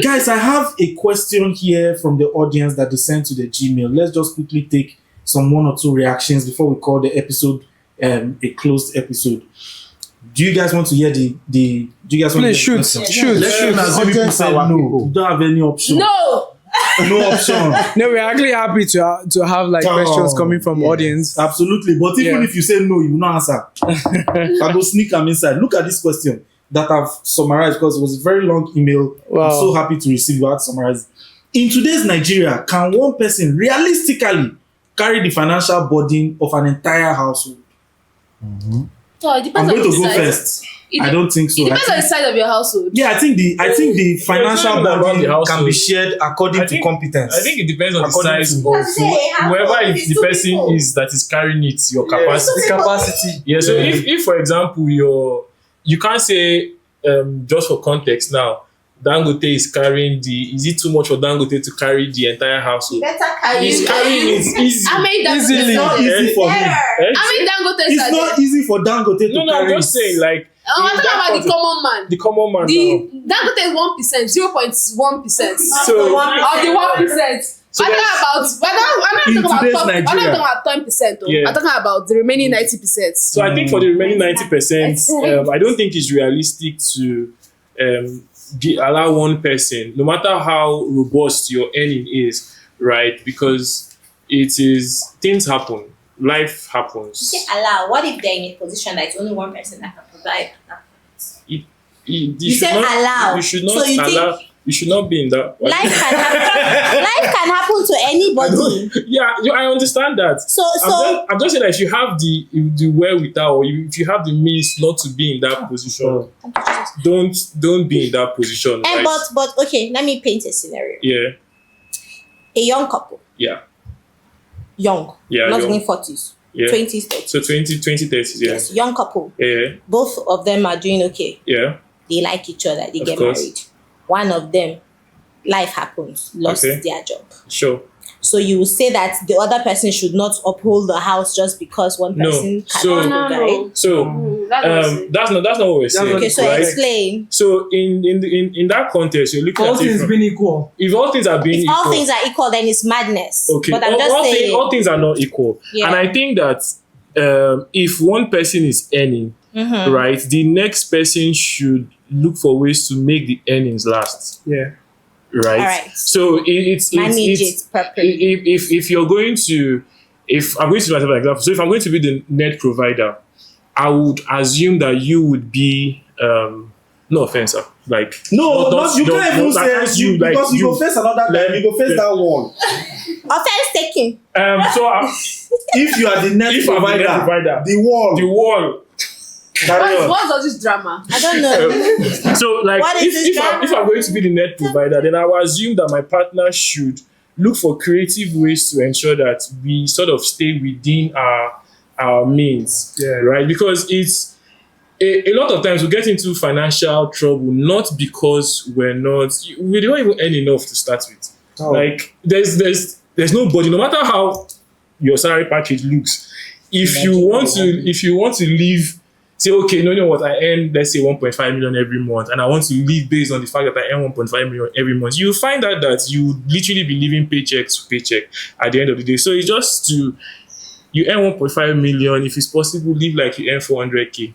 Guys, I have a question here from the audience that they sent to the Gmail. Let's just quickly take some 1 or 2 reactions before we call the episode a closed episode. Do you guys want to hear the do you guys want Please to hear shoot. Let's assume people say no. You don't have any option. No. No option. No, we're actually happy to have like questions coming from audience. Absolutely. But even if you say no, you will not answer. I go sneak them inside. Look at this question that I've summarized because it was a very long email. Wow. I'm so happy to receive you. I summarize. In today's Nigeria, can one person realistically carry the financial burden of an entire household? Mm-hmm. Oh, it I'm depends going on to the go size. first. I don't think so. It depends on the size of your household. Yeah, I think the financial not about burden the household. can be shared according to competence. I think it depends on the According size to- of whoever the person is that is carrying it, your capacity. Yeah, so if for example you can't say just for context now, Dangote is carrying is it too much for Dangote to carry the entire household? He's carrying it easy. I mean, It's not easy for him. It's not easy for Dangote to No, I'm carry just it. saying like I'm talking about the common man. the common man now. Dangote is 1%, 0.1%. So Of the 1%. So I'm in not today's talking Nigeria. about 10%. Yeah. I'm talking about the remaining 90%. So I think for the remaining 90%, I don't think it's realistic to allow one person, no matter how robust your earning is, right? Because things happen, life happens. Allow. What if they're in a position that it's only one person that can provide? You said allow. You should not So you allow. You should not be in that. Life can happen to anybody. Yeah, I understand that. I'm just saying that if you have the wherewithal, or if you have the means not to be in that position, don't be in that position. And right? but okay, let me paint a scenario. Yeah. A young couple. Yeah. Young. Yeah. Not young. in 40s. Yeah. 20s, 30s. So 20, 30s, yeah. Yes, young couple. Yeah. Both of them are doing okay. Yeah. They like each other. They Of get course. married. One of them, life happens, lost Okay. their job. Sure. So you will say that the other person should not uphold the house just because one No. person So- cannot provide. So That's that's not what we're saying. Okay, so right? explain. So in that context, you're looking All at it things from, being equal. if all things are being If equal, all things are equal, then it's madness. okay, But I'm just saying. all things are not equal. Yeah. And I think that if one person is earning, Mhm. right, the next person should look for ways to make the earnings last. Yeah. Right. All right. So it's Manage it properly. if you're going to, if I'm going to use myself as an example, so if I'm going to be the net provider, I would assume that you would be no offense, sir. Like No, you can't even I say you like because you go face another time, you go face that wall. Offense taken. So If you are the net if I'm the provider, net provider, the wall. the wall. Carry on. What's all this drama? I don't know. So like What is this drama? if I'm going to be the net provider, then I will assume that my partner should look for creative ways to ensure that we sort of stay within our means. Yeah. Right? Because it's a lot of times we get into financial trouble not because we don't even earn enough to start with. Oh. Like there's nobody, no matter how your salary package looks, if you want to live, say, okay, no, you know what, I earn, let's say 1.5 million every month, and I want to live based on the fact that I earn 1.5 million every month, you find out that you would literally be living paycheck to paycheck at the end of the day. So it's just you earn 1.5 million, if it's possible, live like you earn 400k.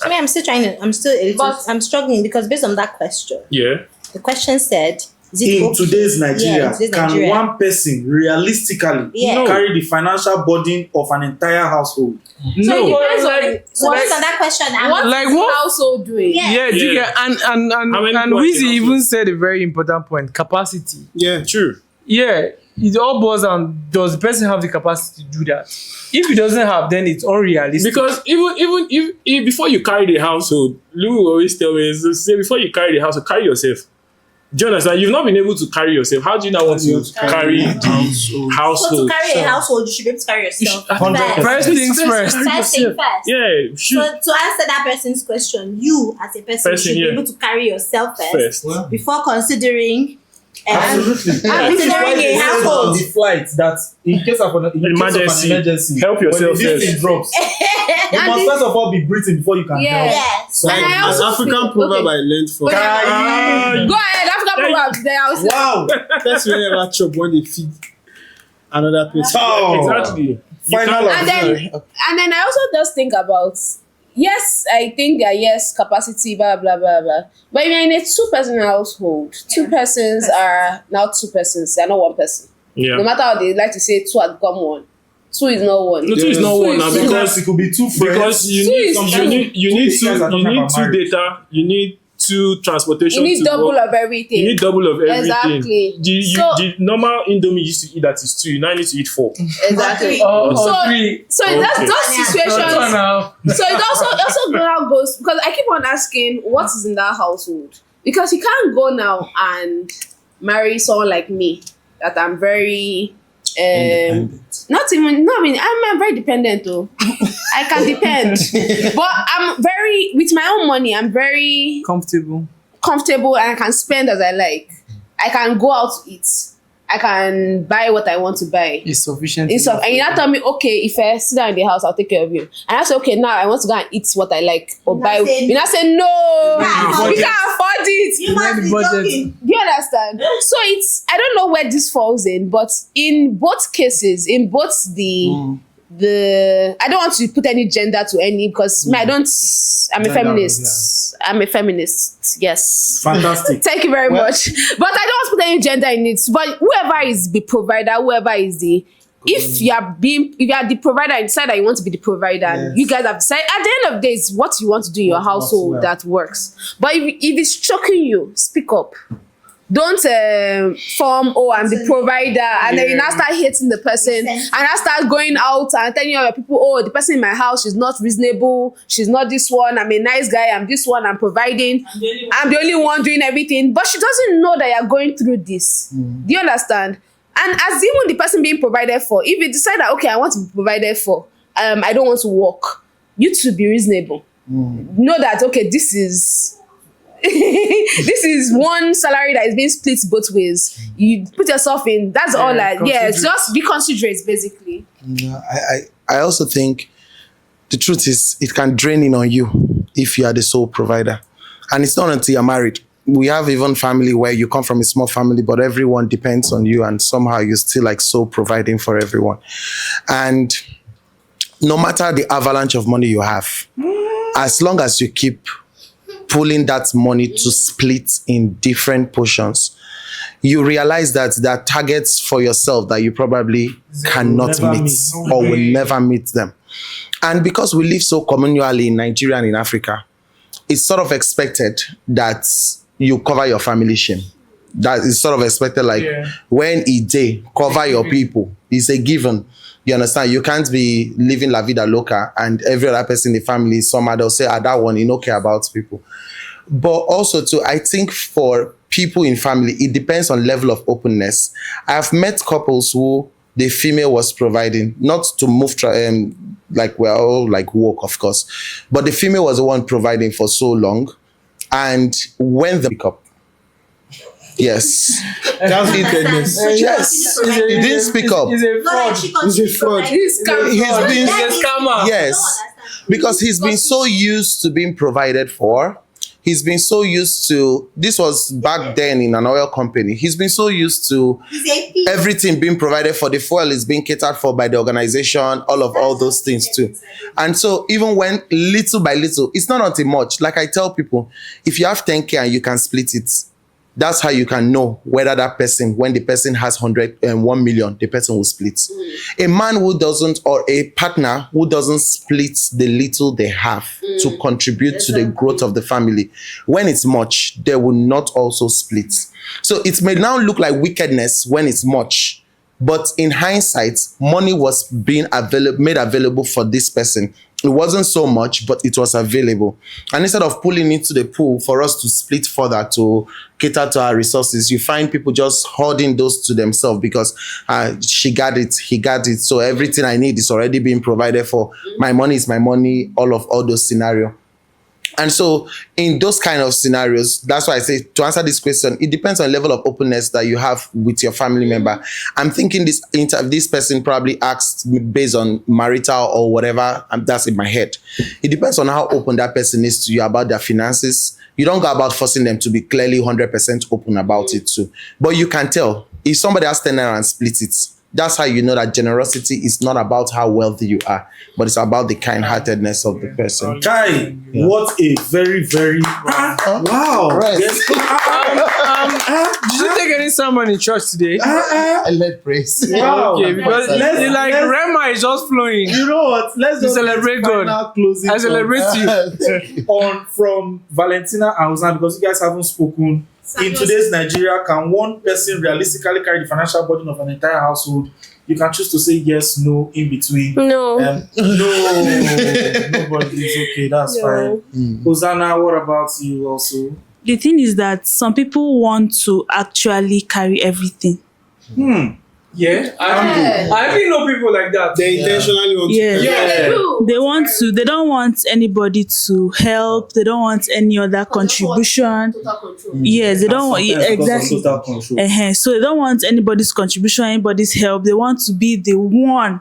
I mean, I'm struggling because based on that question, Yeah. the question said, is it In okay? today's Nigeria, Yeah, in today's can Nigeria. one person realistically Yeah. carry the financial burden of an entire household? So it depends on So based on that question, what Like is the what? household doing. Yeah. Yeah, do you Yeah. get, and How many people are Weezy in the even household? said a very important point: capacity. Yeah, true. Yeah, it all boils down. Does the person have the capacity to do that? If he doesn't have, then it's unrealistic. Because even if before you carry the household, Lou will always tell me, say before you carry the household, carry yourself. Do you understand? You've not been able to carry yourself. How do you now want to carry the So to household? carry a household, you should be able to carry yourself. First things first. First thing first. Yeah, So to answer that person's question, you as a person Person, should be yeah. able to carry yourself first first. before considering Absolutely. I'm considering a household. The flight that in case of an emergency, Help yourself when this thing first. drops, you must first of all be breathing before you can help. Yes. And I As also African feel- proverb okay. I learned from Go ahead, African There you have their house. Wow. That's when you ever chop when they feed another person. Oh. Exactly. Final And then I also just think about, yes, I think that yes, capacity, blah blah blah blah. But if you're in a 2-person household, 2 persons are now 2 persons, they're not 1 person. Yeah. No matter how they like to say 2 has become 1. 2 is not 1. No, 2 is not 1 now Because it could be 2 friends. because you Two need is you need Two guys are talking about 2 marriage. data, you need 2 transportation. You need to double work. of everything. You need double of everything. Exactly. The normal Indomie used to eat that is 2. You now need to eat 4. Exactly. Or So- 3. So Okay. that's those Or 2 situations. and a half. So it also now goes, because I keep on asking what is in that household, because you can't go now and marry someone like me that I'm very not even no I mean I'm very dependent though. I can depend, but I'm very, with my own money, I'm very Comfortable. comfortable and I can spend as I like. I can go out to eat. I can buy what I want to buy. It's sufficient. And you now tell me, okay, if I sit down in the house, I'll take care of you. And I say, okay, now I want to go and eat what I like or You buy. not say You now say, no, can't we can't afford it. You must be budget. joking. Do you understand? So it's, I don't know where this falls in, but in both cases, in both the I don't want to put any gender to any, because me, I'm a Gender, feminist. I'm a feminist. Yes. Fantastic. Thank you very much. But I don't want to put any gender in it. But whoever is the provider, whoever is the, if you are the provider and decide that you want to be the provider, and you guys have decided, at the end of the day, it's what you want to do in your household well. that works. But if it's choking you, speak up. Don't form, oh, I'm the provider, and then you now start hating the person, and I start going out and telling other people, oh, the person in my house, she's not reasonable, she's not this one, I'm a nice guy, I'm this one, I'm providing, I'm the only one doing everything, but she doesn't know that you're going through this. Do you understand? And as even the person being provided for, if you decide that, okay, I want to be provided for, I don't want to work, you to be reasonable. Know that, okay, this is this is one salary that is being split both ways. You put yourself in, that's all like, yeah, just be considerate basically. No, I also think the truth is it can drain in on you if you are the sole provider. And it's not until you're married. We have even family where you come from a small family, but everyone depends on you, and somehow you're still like so providing for everyone. And no matter the avalanche of money you have, as long as you keep pulling that money to split in different portions, you realize that there are targets for yourself that you probably cannot meet or will never meet them. And because we live so communally in Nigeria and in Africa, it's sort of expected that you cover your family shame. That is sort of expected, like when day cover your people, it's a given. You understand? You can't be living la vida loca and every other person in the family, somehow they'll say, that one, you don't care about people. But also too, I think for people in family, it depends on level of openness. I've met couples who the female was providing, not to move, like we're all like woke, of course, but the female was the one providing for so long. And when the pick up, yes. That's wickedness. Yes. He didn't speak up. He's a Not like fraud. she He's a fraud. This can He's been, He's a scammer. yes, because he's been so used to being provided for. He's been so used to, this was back then in an oil company. He's been so used to everything being provided for. The fuel is being catered for by the organization, all those things too. And so even when little by little, it's not until much. Like I tell people, if you have 10K and you can split it, that's how you can know whether that person, when the person has 1 million, the person will split. A man who doesn't, or a partner who doesn't split the little they have to contribute to the growth of the family, when it's much, they will not also split. So it may now look like wickedness when it's much, but in hindsight, money was being made available for this person. It wasn't so much, but it was available. And instead of pulling into the pool for us to split further to cater to our resources, you find people just hoarding those to themselves because she got it, he got it. So everything I need is already being provided for. My money is my money, all those scenarios. And so in those kind of scenarios, that's why I say, to answer this question, it depends on the level of openness that you have with your family member. I'm thinking this person probably asked based on marital or whatever, and that's in my head. It depends on how open that person is to you about their finances. You don't go about forcing them to be clearly 100% open about it too. But you can tell, if somebody has 10 naira and split it, that's how you know that generosity is not about how wealthy you are, but it's about the kind-heartedness of the person. Kai, what a very, very wow. Right. Yes. Did you take any sermon in church today? I led praise. Wow. Okay, because Let's- Rema is just flowing. You know what? Let's just celebrate final God. closing I celebrate you. from Valentina and Hosanna, because you guys haven't spoken. In today's Nigeria, can one person realistically carry the financial burden of an entire household? You can choose to say yes, no, in between. No. No, nobody is okay. That's fine. Hosanna, what about you also? The thing is that some people want to actually carry everything. Yeah, I actually know people like that. They intentionally want to. They don't want anybody to help. They don't want any other contribution. Yes, they don't want exactly. Total control. So they don't want anybody's contribution, anybody's help. They want to be the one,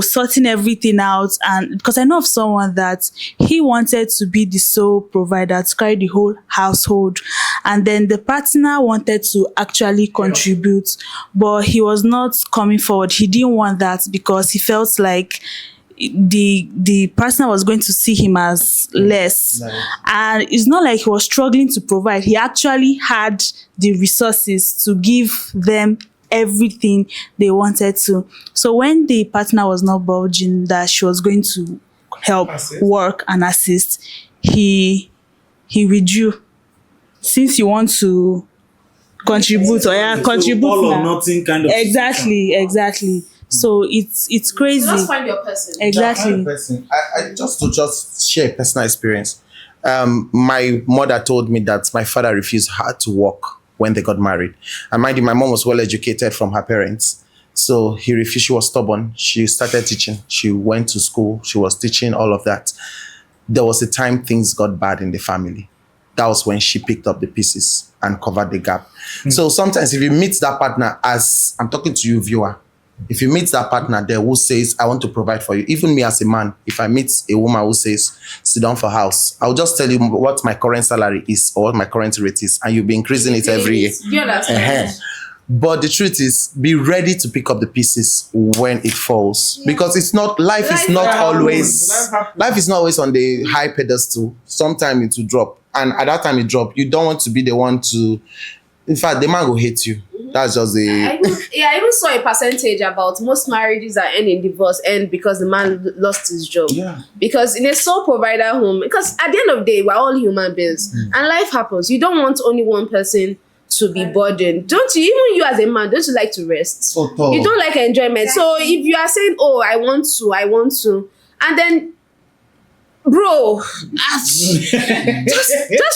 sorting everything out. And because I know of someone that he wanted to be the sole provider, to carry the whole household, and then the partner wanted to actually contribute, but he was not coming forward. He didn't want that because he felt like the partner was going to see him as less. And it's not like he was struggling to provide. He actually had the resources to give them everything they wanted to. So when the partner was not budging that she was going to help work and assist, he withdrew. Since you want to contribute, contribute all or now. nothing kind of Exactly. So it's crazy. Just find your person. Exactly. I just share a personal experience. My mother told me that my father refused her to work when they got married. And mind you, my mom was well educated from her parents. So he refused. She was stubborn. She started teaching. She went to school. She was teaching, all of that. There was a time things got bad in the family. That was when she picked up the pieces and covered the gap. So sometimes if you meet that partner, as I'm talking to you, viewer, if you meet that partner there who says, I want to provide for you, even me as a man, if I meet a woman who says, sit down for house, I'll just tell you what my current salary is or what my current rate is, and you'll be increasing it every year. You understand? But the truth is, be ready to pick up the pieces when it falls, because it's not, life is not always on the high pedestal. Sometimes it will drop, and at that time it drop, you don't want to be the one to, in fact, the man will hate you. That's just I even saw a percentage about most marriages that end in divorce end because the man lost his job. Yeah. Because in a sole provider home, because at the end of the day, we're all human beings and life happens. You don't want only one person to be burdened. Don't you? Even you as a man, don't you like to rest? You don't like enjoyment. So if you are saying, oh, I want to, and then bro, just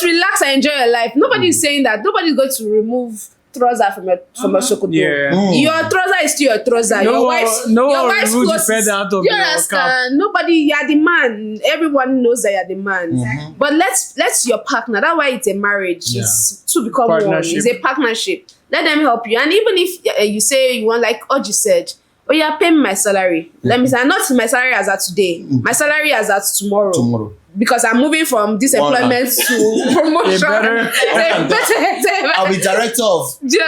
relax and enjoy your life. Nobody is saying that. Nobody's going to remove trouser from a shokoto. Your trouser is still your trouser. Your wife's clothes. You understand? Nobody. You are the man. Everyone knows that you are the man. But let's your partner. That's why it's a marriage. It's to become one. It's a partnership. Let them help you. And even if you say you want, like Oji said, oh, you are paying my salary. Let me say, not my salary as at today. My salary as at tomorrow. Because I'm moving from this employment to promotion. I'll be director of the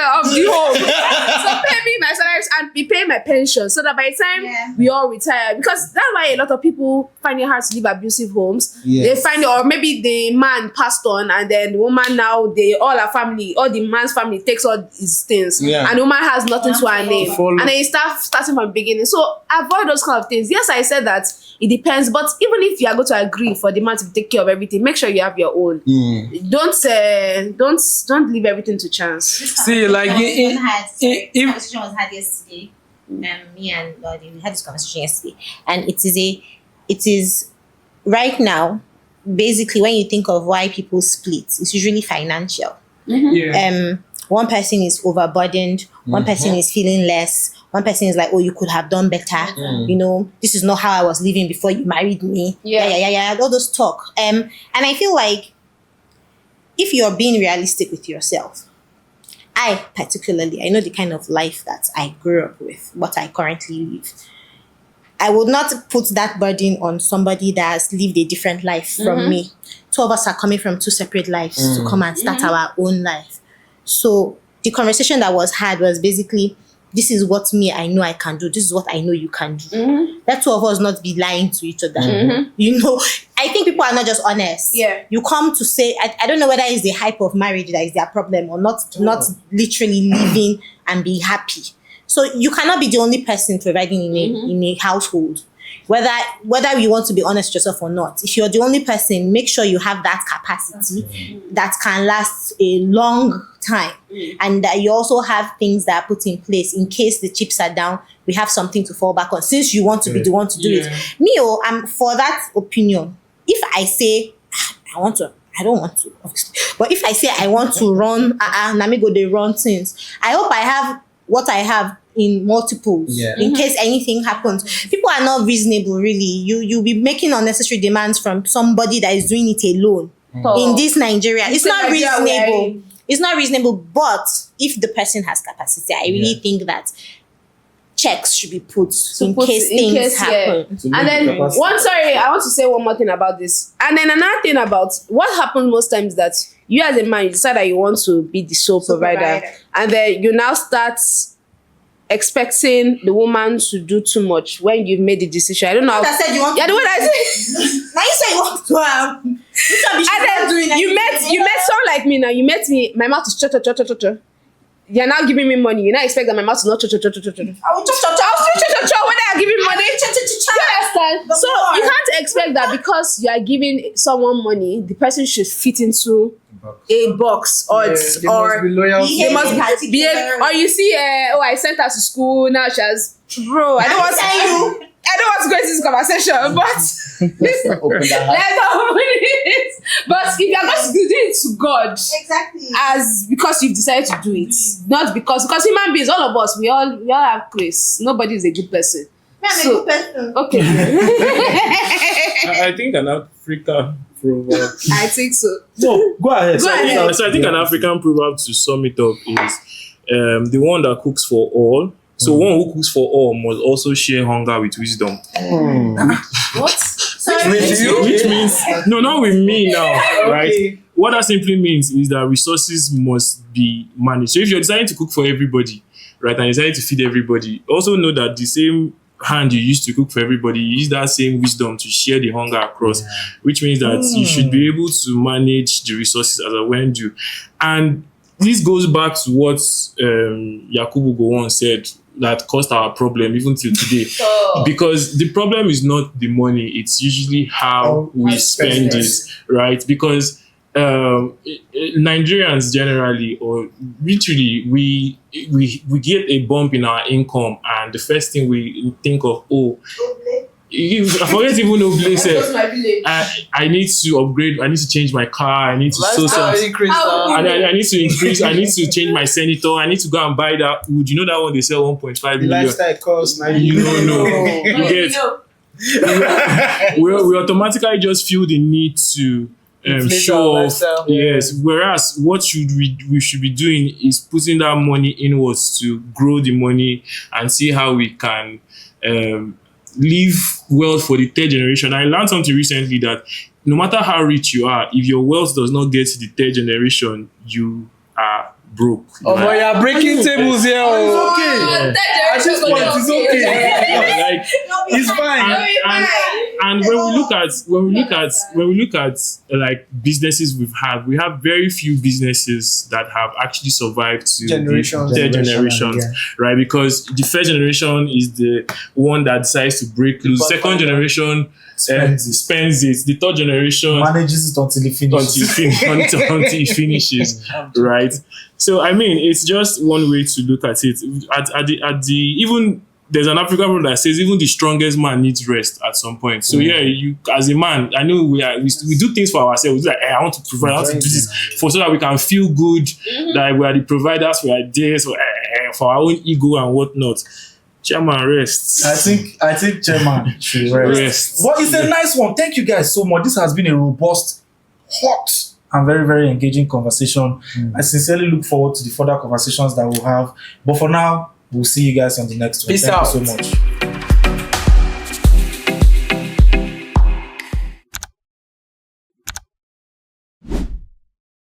home. So pay me my salaries and be paying my pension, so that by the time we all retire, because that's why a lot of people find it hard to leave abusive homes. They find it, or maybe the man passed on and then the woman now, all the man's family takes all his things, and the woman has nothing to her name, and then you starting from the beginning. So avoid those kind of things. Yes, I said that it depends, but even if you are going to agree for the man to take care of everything, make sure you have your own. Don't leave everything to chance. See, like conversation was had yesterday. Me and Lodi, we had this conversation yesterday, and it is right now. Basically, when you think of why people split, it's usually financial. one person is overburdened, one person is feeling less, one person is like, oh, you could have done better. You know, this is not how I was living before you married me. Yeah. All those talk. And I feel like if you're being realistic with yourself, I know the kind of life that I grew up with, what I currently live. I would not put that burden on somebody that has lived a different life from me. Two of us are coming from two separate lives to come and start our own life. So the conversation that was had was basically, this is what me I know I can do. This is what I know you can do. Let two of us not be lying to each other. You know, I think people are not just honest. Yeah. You come to say, I don't know whether it's the hype of marriage that is their problem or not literally living and be happy. So you cannot be the only person providing in a household. Whether you want to be honest with yourself or not, if you're the only person, make sure you have that capacity that can last a long time, and that you also have things that are put in place in case the chips are down. We have something to fall back on. Since you want to be the one to do it, I'm for that opinion. If I say I want to, I don't want to, obviously. But if I say I want to run, let me go the run things. I hope I have what I have in multiples in case anything happens. People are not reasonable, really. You'll be making unnecessary demands from somebody that is doing it alone in this Nigeria. It's not reasonable. It's not reasonable. But if the person has capacity, I really think that checks should be put in case things happen. And then I want to say one more thing about this. And then another thing about what happens most times that you as a man, you decide that you want to be the sole provider. And then you now start expecting the woman to do too much when you've made the decision. I don't know. I said you want. Yeah, the one I said. Now you say you want to and then you met someone like me now. You met me. My mouth is cho. You're now giving me money. You now expect that my mouth is not cho. I will cho. When I give you money, you understand? So you can't expect that because you are giving someone money, the person should fit into a box or they must behave. Or you see, I sent her to school. Now she has, bro. I don't want to go into this conversation, but let's not open it. But if you are going to do it to God, exactly, as because you've decided to do it, not because human beings, all of us, we all have grace. Nobody is a good person. I'm a good person. Okay. I think an African proverb. I think so. No, go ahead. So I think an African proverb, to sum it up, is the one that cooks for all. So one who cooks for all must also share hunger with wisdom. What? Which means, no, not with me now, right? Okay. What that simply means is that resources must be managed. So if you're deciding to cook for everybody, right, and you're deciding to feed everybody, also know that the same hand you used to cook for everybody, you use that same wisdom to share the hunger across, which means that you should be able to manage the resources as a when due. And this goes back to what Yakubu Gowon said that caused our problem even till today. Because the problem is not the money, it's usually how we spend it, right? Because Nigerians generally, or literally, we get a bump in our income, and the first thing we think of, I forget even Oble said, I need to upgrade, I need to change my car, I need to I need to increase, I need to change my senator, I need to go and buy that wood. You know that one they sell 1.5 million? Lifestyle cost 90 You don't know. You get, we automatically just feel the need to show off. Yes. Whereas what we should be doing is putting that money inwards to grow the money and see how we can leave wealth for the third generation. I learned something recently that no matter how rich you are, if your wealth does not get to the third generation, you are broke. But you're breaking tables here. It's okay. At this point, it's okay. It's fine. And when we look at like businesses we have very few businesses that have actually survived to the third generation, right? Because the first generation is the one that decides to break loose. Second generation spends it. The third generation manages it until it finishes. Right? So I mean, it's just one way to look at it. At the even there's an African proverb that says even the strongest man needs rest at some point. So yeah, you as a man, I know we do things for ourselves. Like, I want to provide, I want to do this so that we can feel good that we are the providers, we are there for our own ego and whatnot. Chairman, rest. I think Chairman should rest. But it's a nice one. Thank you guys so much. This has been a robust, hot, and very, very engaging conversation. I sincerely look forward to the further conversations that we'll have. But for now, we'll see you guys on the next one. Peace Thank out. you so much.